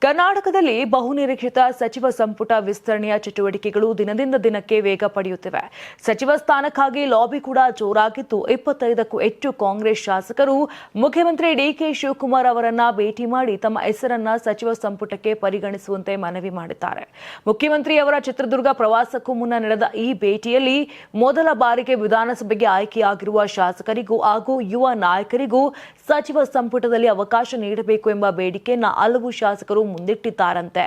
ಕರ್ನಾಟಕದಲ್ಲಿ ಬಹುನಿರೀಕ್ಷಿತ ಸಚಿವ ಸಂಪುಟ ವಿಸ್ತರಣೆಯ ಚಟುವಟಿಕೆಗಳು ದಿನದಿಂದ ದಿನಕ್ಕೆ ವೇಗ ಪಡೆಯುತ್ತಿವೆ. ಸಚಿವ ಸ್ಥಾನಕ್ಕಾಗಿ ಲಾಬಿ ಕೂಡ ಜೋರಾಗಿದ್ದು 25ಕ್ಕೂ ಹೆಚ್ಚು ಕಾಂಗ್ರೆಸ್ ಶಾಸಕರು ಮುಖ್ಯಮಂತ್ರಿ ಡಿಕೆ ಶಿವಕುಮಾರ್ ಅವರನ್ನ ಭೇಟಿ ಮಾಡಿ ತಮ್ಮ ಹೆಸರನ್ನ ಸಚಿವ ಸಂಪುಟಕ್ಕೆ ಪರಿಗಣಿಸುವಂತೆ ಮನವಿ ಮಾಡಿದ್ದಾರೆ. ಮುಖ್ಯಮಂತ್ರಿ ಅವರ ಚಿತ್ರದುರ್ಗ ಪ್ರವಾಸಕ್ಕೂ ಮುನ್ನ ನಡೆದ ಈ ಭೇಟಿಯಲ್ಲಿ ಮೊದಲ ಬಾರಿಗೆ ವಿಧಾನಸಭೆಗೆ ಆಯ್ಕೆಯಾಗಿರುವ ಶಾಸಕರಿಗೂ ಹಾಗೂ ಯುವ ನಾಯಕರಿಗೂ ಸಚಿವ ಸಂಪುಟದಲ್ಲಿ ಅವಕಾಶ ನೀಡಬೇಕು ಎಂಬ ಬೇಡಿಕೆಯನ್ನ ಹಲವು ಶಾಸಕರು ಮುಂದಿಟ್ಟಿದ್ದಾರಂತೆ.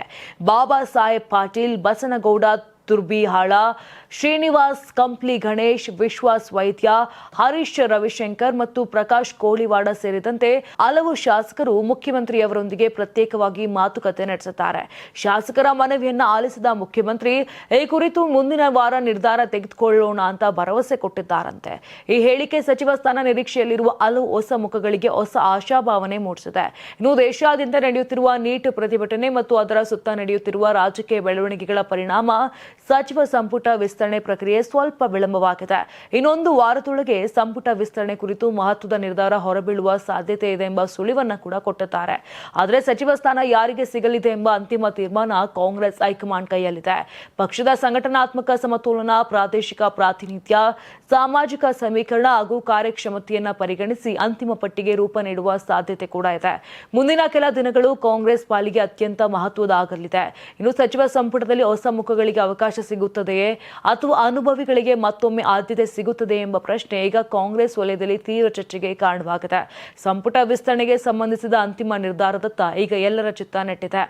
ಬಾಬಾ ಸಾಹೇಬ್ ಪಾಟೀಲ್, ಬಸನಗೌಡ ತುರ್ಬಿಹಾಳ, ಶ್ರೀನಿವಾಸ್ ಕಂಪ್ಲಿ, ಗಣೇಶ್, ವಿಶ್ವಾಸ್ ವೈದ್ಯ, ಹರೀಶ್ ರವಿಶಂಕರ್ ಮತ್ತು ಪ್ರಕಾಶ್ ಕೋಳಿವಾಡ ಸೇರಿದಂತೆ ಹಲವು ಶಾಸಕರು ಮುಖ್ಯಮಂತ್ರಿಯವರೊಂದಿಗೆ ಪ್ರತ್ಯೇಕವಾಗಿ ಮಾತುಕತೆ ನಡೆಸಿದ್ದಾರೆ. ಶಾಸಕರ ಮನವಿಯನ್ನ ಆಲಿಸಿದ ಮುಖ್ಯಮಂತ್ರಿ ಈ ಕುರಿತು ಮುಂದಿನ ವಾರ ನಿರ್ಧಾರ ತೆಗೆದುಕೊಳ್ಳೋಣ ಅಂತ ಭರವಸೆ ಕೊಟ್ಟಿದ್ದಾರಂತೆ. ಈ ಹೇಳಿಕೆ ಸಚಿವ ಸ್ಥಾನ ನಿರೀಕ್ಷೆಯಲ್ಲಿರುವ ಹಲವು ಹೊಸ ಮುಖಗಳಿಗೆ ಹೊಸ ಆಶಾಭಾವನೆ ಮೂಡಿಸಿದೆ. ಇನ್ನು ದೇಶಾದ್ಯಂತ ನಡೆಯುತ್ತಿರುವ ನೀಟ್ ಪ್ರತಿಭಟನೆ ಮತ್ತು ಅದರ ಸುತ್ತ ನಡೆಯುತ್ತಿರುವ ರಾಜಕೀಯ ಬೆಳವಣಿಗೆಗಳ ಪರಿಣಾಮ ಸಚಿವ ಸಂಪುಟ ವಿಸ್ತರಣೆ ಪ್ರಕ್ರಿಯೆ ಸ್ವಲ್ಪ ವಿಳಂಬವಾಗಿದೆ. ಇನ್ನೊಂದು ವಾರದೊಳಗೆ ಸಂಪುಟ ವಿಸ್ತರಣೆ ಕುರಿತು ಮಹತ್ವದ ನಿರ್ಧಾರ ಹೊರಬೀಳುವ ಸಾಧ್ಯತೆ ಇದೆ ಎಂಬ ಸುಳಿವನ್ನ ಕೂಡ ಕೊಟ್ಟಿದ್ದಾರೆ. ಆದರೆ ಸಚಿವ ಸ್ಥಾನ ಯಾರಿಗೆ ಸಿಗಲಿದೆ ಎಂಬ ಅಂತಿಮ ತೀರ್ಮಾನ ಕಾಂಗ್ರೆಸ್ ಹೈಕಮಾಂಡ್ ಕೈಯಲ್ಲಿದೆ. ಪಕ್ಷದ ಸಂಘಟನಾತ್ಮಕ ಸಮತೋಲನ, ಪ್ರಾದೇಶಿಕ ಪ್ರಾತಿನಿಧ್ಯ, ಸಾಮಾಜಿಕ ಸಮೀಕರಣ ಹಾಗೂ ಕಾರ್ಯಕ್ಷಮತೆಯನ್ನ ಪರಿಗಣಿಸಿ ಅಂತಿಮ ಪಟ್ಟಿಗೆ ರೂಪ ನೀಡುವ ಸಾಧ್ಯತೆ ಕೂಡ ಇದೆ. ಮುಂದಿನ ಕೆಲ ದಿನಗಳು ಕಾಂಗ್ರೆಸ್ ಪಾಲಿಗೆ ಅತ್ಯಂತ ಮಹತ್ವದಾಗಲಿದೆ. ಇನ್ನು ಸಚಿವ ಸಂಪುಟದಲ್ಲಿ ಹೊಸ ಮುಖಗಳಿಗೆ ಅವಕಾಶ ಸಿಗುತ್ತದೆಯೇ ಅಥವಾ ಅನುಭವಿಗಳಿಗೆ ಮತ್ತೊಮ್ಮೆ ಆದ್ಯತೆ ಸಿಗುತ್ತದೆ ಎಂಬ ಪ್ರಶ್ನೆ ಈಗ ಕಾಂಗ್ರೆಸ್ ವಲಯದಲ್ಲಿ ತೀವ್ರ ಚರ್ಚೆಗೆ ಕಾರಣವಾಗಿದೆ. ಸಂಪುಟ ವಿಸ್ತರಣೆಗೆ ಸಂಬಂಧಿಸಿದ ಅಂತಿಮ ನಿರ್ಧಾರದತ್ತ ಈಗ ಎಲ್ಲರ ಚಿತ್ತ ನೆಟ್ಟಿದೆ.